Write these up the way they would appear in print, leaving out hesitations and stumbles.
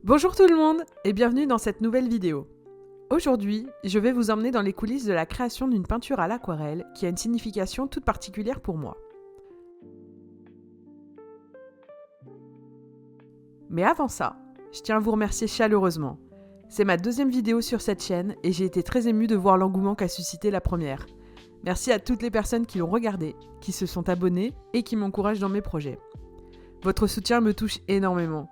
Bonjour tout le monde et bienvenue dans cette nouvelle vidéo. Aujourd'hui, je vais vous emmener dans les coulisses de la création d'une peinture à l'aquarelle qui a une signification toute particulière pour moi. Mais avant ça, je tiens à vous remercier chaleureusement. C'est ma deuxième vidéo sur cette chaîne et j'ai été très émue de voir l'engouement qu'a suscité la première. Merci à toutes les personnes qui l'ont regardée, qui se sont abonnées et qui m'encouragent dans mes projets. Votre soutien me touche énormément.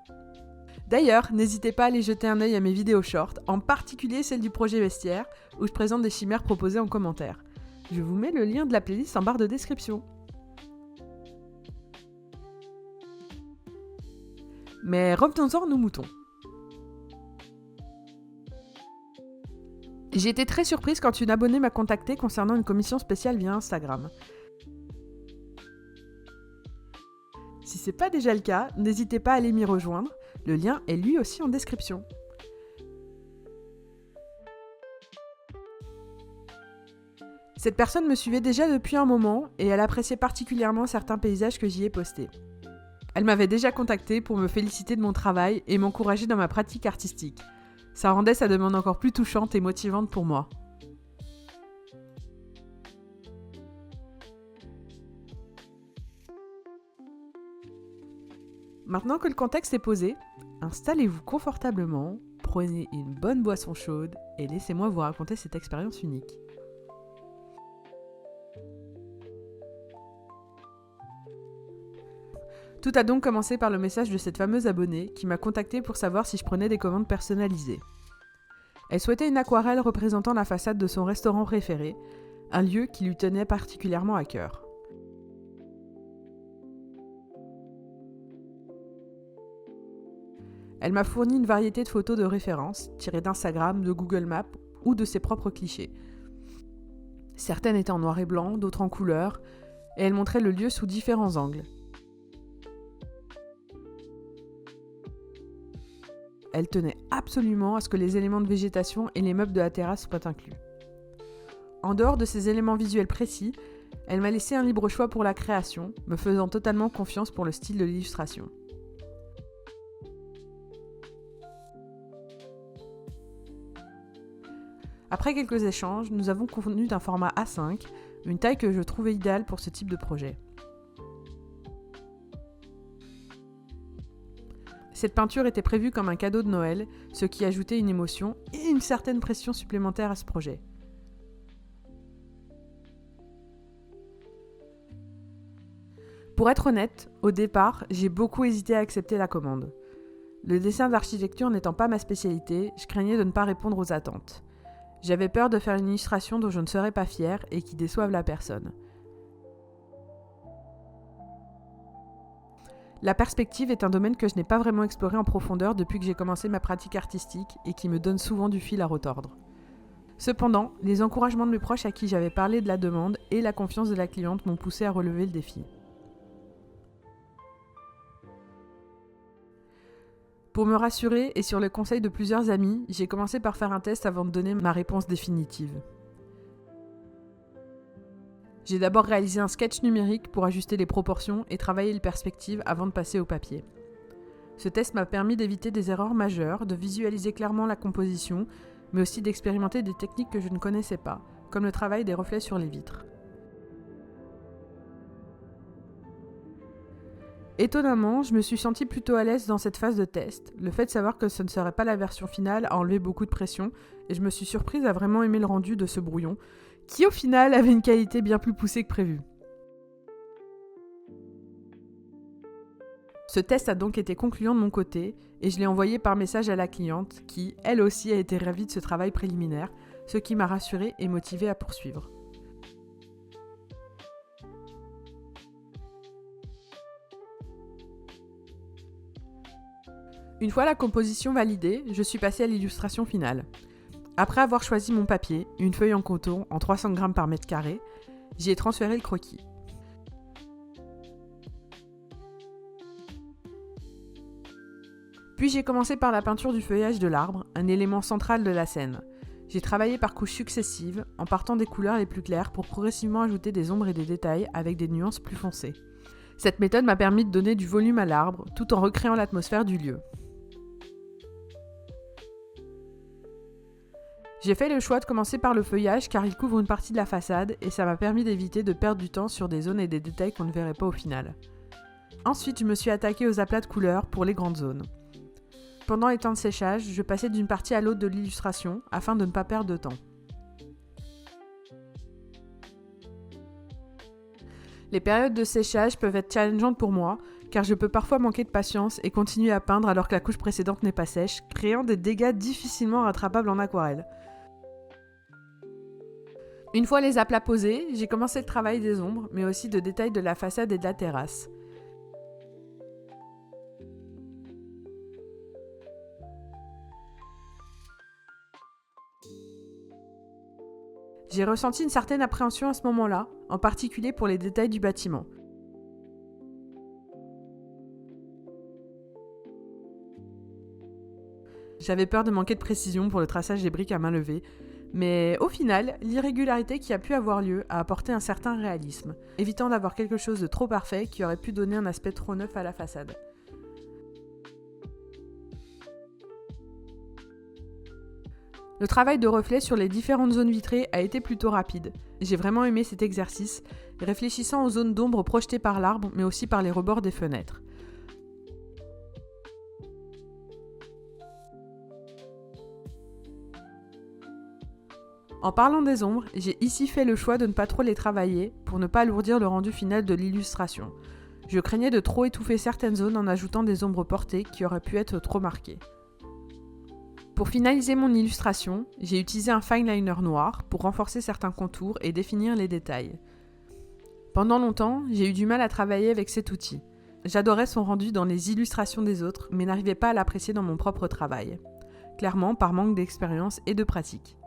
D'ailleurs, n'hésitez pas à aller jeter un œil à mes vidéos shorts, en particulier celle du projet vestiaire, où je présente des chimères proposées en commentaire. Je vous mets le lien de la playlist en barre de description. Mais revenons-en à nos moutons. J'ai été très surprise quand une abonnée m'a contactée concernant une commission spéciale via Instagram. Si c'est pas déjà le cas, n'hésitez pas à aller m'y rejoindre, le lien est lui aussi en description. Cette personne me suivait déjà depuis un moment et elle appréciait particulièrement certains paysages que j'y ai postés. Elle m'avait déjà contacté pour me féliciter de mon travail et m'encourager dans ma pratique artistique. Ça rendait sa demande encore plus touchante et motivante pour moi. Maintenant que le contexte est posé, installez-vous confortablement, prenez une bonne boisson chaude et laissez-moi vous raconter cette expérience unique. Tout a donc commencé par le message de cette fameuse abonnée qui m'a contacté pour savoir si je prenais des commandes personnalisées. Elle souhaitait une aquarelle représentant la façade de son restaurant préféré, un lieu qui lui tenait particulièrement à cœur. Elle m'a fourni une variété de photos de référence, tirées d'Instagram, de Google Maps ou de ses propres clichés. Certaines étaient en noir et blanc, d'autres en couleur, et elle montrait le lieu sous différents angles. Elle tenait absolument à ce que les éléments de végétation et les meubles de la terrasse soient inclus. En dehors de ces éléments visuels précis, elle m'a laissé un libre choix pour la création, me faisant totalement confiance pour le style de l'illustration. Après quelques échanges, nous avons convenu d'un format A5, une taille que je trouvais idéale pour ce type de projet. Cette peinture était prévue comme un cadeau de Noël, ce qui ajoutait une émotion et une certaine pression supplémentaire à ce projet. Pour être honnête, au départ, j'ai beaucoup hésité à accepter la commande. Le dessin d'architecture n'étant pas ma spécialité, je craignais de ne pas répondre aux attentes. J'avais peur de faire une illustration dont je ne serais pas fière et qui déçoive la personne. La perspective est un domaine que je n'ai pas vraiment exploré en profondeur depuis que j'ai commencé ma pratique artistique et qui me donne souvent du fil à retordre. Cependant, les encouragements de mes proches à qui j'avais parlé de la demande et la confiance de la cliente m'ont poussé à relever le défi. Pour me rassurer et sur le conseil de plusieurs amis, j'ai commencé par faire un test avant de donner ma réponse définitive. J'ai d'abord réalisé un sketch numérique pour ajuster les proportions et travailler les perspectives avant de passer au papier. Ce test m'a permis d'éviter des erreurs majeures, de visualiser clairement la composition, mais aussi d'expérimenter des techniques que je ne connaissais pas, comme le travail des reflets sur les vitres. Étonnamment, je me suis sentie plutôt à l'aise dans cette phase de test. Le fait de savoir que ce ne serait pas la version finale a enlevé beaucoup de pression et je me suis surprise à vraiment aimer le rendu de ce brouillon, qui au final avait une qualité bien plus poussée que prévu. Ce test a donc été concluant de mon côté et je l'ai envoyé par message à la cliente qui, elle aussi, a été ravie de ce travail préliminaire, ce qui m'a rassurée et motivée à poursuivre. Une fois la composition validée, je suis passée à l'illustration finale. Après avoir choisi mon papier, une feuille en coton en 300 g par mètre carré, j'y ai transféré le croquis. Puis j'ai commencé par la peinture du feuillage de l'arbre, un élément central de la scène. J'ai travaillé par couches successives, en partant des couleurs les plus claires pour progressivement ajouter des ombres et des détails avec des nuances plus foncées. Cette méthode m'a permis de donner du volume à l'arbre, tout en recréant l'atmosphère du lieu. J'ai fait le choix de commencer par le feuillage car il couvre une partie de la façade et ça m'a permis d'éviter de perdre du temps sur des zones et des détails qu'on ne verrait pas au final. Ensuite, je me suis attaquée aux aplats de couleurs pour les grandes zones. Pendant les temps de séchage, je passais d'une partie à l'autre de l'illustration afin de ne pas perdre de temps. Les périodes de séchage peuvent être challengeantes pour moi, car je peux parfois manquer de patience et continuer à peindre alors que la couche précédente n'est pas sèche, créant des dégâts difficilement rattrapables en aquarelle. Une fois les aplats posés, j'ai commencé le travail des ombres, mais aussi de détails de la façade et de la terrasse. J'ai ressenti une certaine appréhension à ce moment-là, en particulier pour les détails du bâtiment. J'avais peur de manquer de précision pour le traçage des briques à main levée, mais au final, l'irrégularité qui a pu avoir lieu a apporté un certain réalisme, évitant d'avoir quelque chose de trop parfait qui aurait pu donner un aspect trop neuf à la façade. Le travail de reflet sur les différentes zones vitrées a été plutôt rapide. J'ai vraiment aimé cet exercice, réfléchissant aux zones d'ombre projetées par l'arbre, mais aussi par les rebords des fenêtres. En parlant des ombres, j'ai ici fait le choix de ne pas trop les travailler pour ne pas alourdir le rendu final de l'illustration. Je craignais de trop étouffer certaines zones en ajoutant des ombres portées qui auraient pu être trop marquées. Pour finaliser mon illustration, j'ai utilisé un fine liner noir pour renforcer certains contours et définir les détails. Pendant longtemps, j'ai eu du mal à travailler avec cet outil. J'adorais son rendu dans les illustrations des autres, mais n'arrivais pas à l'apprécier dans mon propre travail. Clairement par manque d'expérience et de pratique.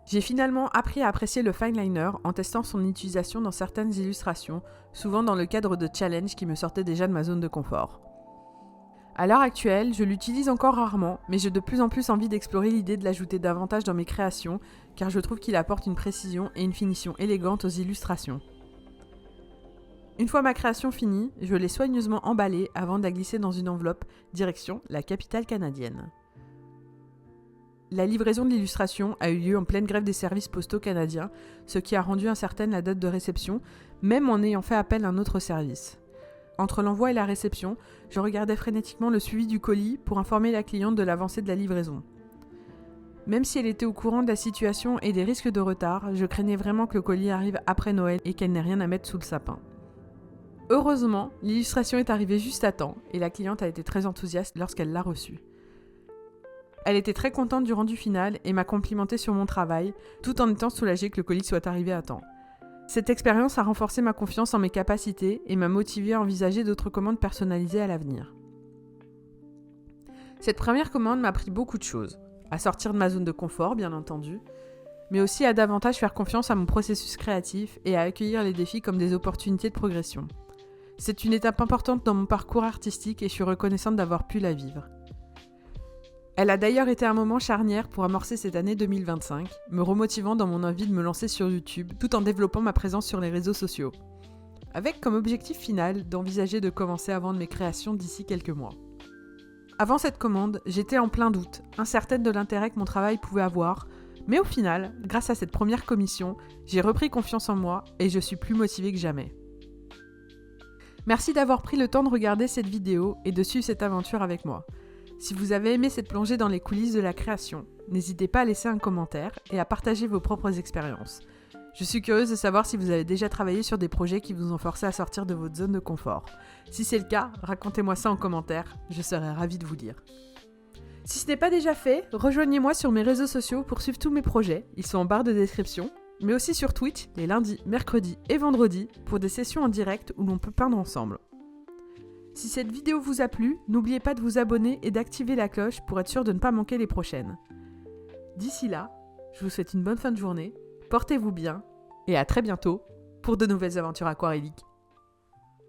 J'ai finalement appris à apprécier le fine liner en testant son utilisation dans certaines illustrations, souvent dans le cadre de challenges qui me sortaient déjà de ma zone de confort. À l'heure actuelle, je l'utilise encore rarement, mais j'ai de plus en plus envie d'explorer l'idée de l'ajouter davantage dans mes créations, car je trouve qu'il apporte une précision et une finition élégante aux illustrations. Une fois ma création finie, je l'ai soigneusement emballée avant de la glisser dans une enveloppe, direction la capitale canadienne. La livraison de l'illustration a eu lieu en pleine grève des services postaux canadiens, ce qui a rendu incertaine la date de réception, même en ayant fait appel à un autre service. Entre l'envoi et la réception, je regardais frénétiquement le suivi du colis pour informer la cliente de l'avancée de la livraison. Même si elle était au courant de la situation et des risques de retard, je craignais vraiment que le colis arrive après Noël et qu'elle n'ait rien à mettre sous le sapin. Heureusement, l'illustration est arrivée juste à temps et la cliente a été très enthousiaste lorsqu'elle l'a reçue. Elle était très contente du rendu final et m'a complimenté sur mon travail, tout en étant soulagée que le colis soit arrivé à temps. Cette expérience a renforcé ma confiance en mes capacités et m'a motivée à envisager d'autres commandes personnalisées à l'avenir. Cette première commande m'a appris beaucoup de choses, à sortir de ma zone de confort bien entendu, mais aussi à davantage faire confiance à mon processus créatif et à accueillir les défis comme des opportunités de progression. C'est une étape importante dans mon parcours artistique et je suis reconnaissante d'avoir pu la vivre. Elle a d'ailleurs été un moment charnière pour amorcer cette année 2025, me remotivant dans mon envie de me lancer sur YouTube tout en développant ma présence sur les réseaux sociaux. Avec comme objectif final d'envisager de commencer à vendre mes créations d'ici quelques mois. Avant cette commande, j'étais en plein doute, incertaine de l'intérêt que mon travail pouvait avoir, mais au final, grâce à cette première commission, j'ai repris confiance en moi et je suis plus motivée que jamais. Merci d'avoir pris le temps de regarder cette vidéo et de suivre cette aventure avec moi. Si vous avez aimé cette plongée dans les coulisses de la création, n'hésitez pas à laisser un commentaire et à partager vos propres expériences. Je suis curieuse de savoir si vous avez déjà travaillé sur des projets qui vous ont forcé à sortir de votre zone de confort. Si c'est le cas, racontez-moi ça en commentaire, je serai ravie de vous lire. Si ce n'est pas déjà fait, rejoignez-moi sur mes réseaux sociaux pour suivre tous mes projets, ils sont en barre de description, mais aussi sur Twitch les lundis, mercredis et vendredis pour des sessions en direct où l'on peut peindre ensemble. Si cette vidéo vous a plu, n'oubliez pas de vous abonner et d'activer la cloche pour être sûr de ne pas manquer les prochaines. D'ici là, je vous souhaite une bonne fin de journée, portez-vous bien et à très bientôt pour de nouvelles aventures aquaréliques.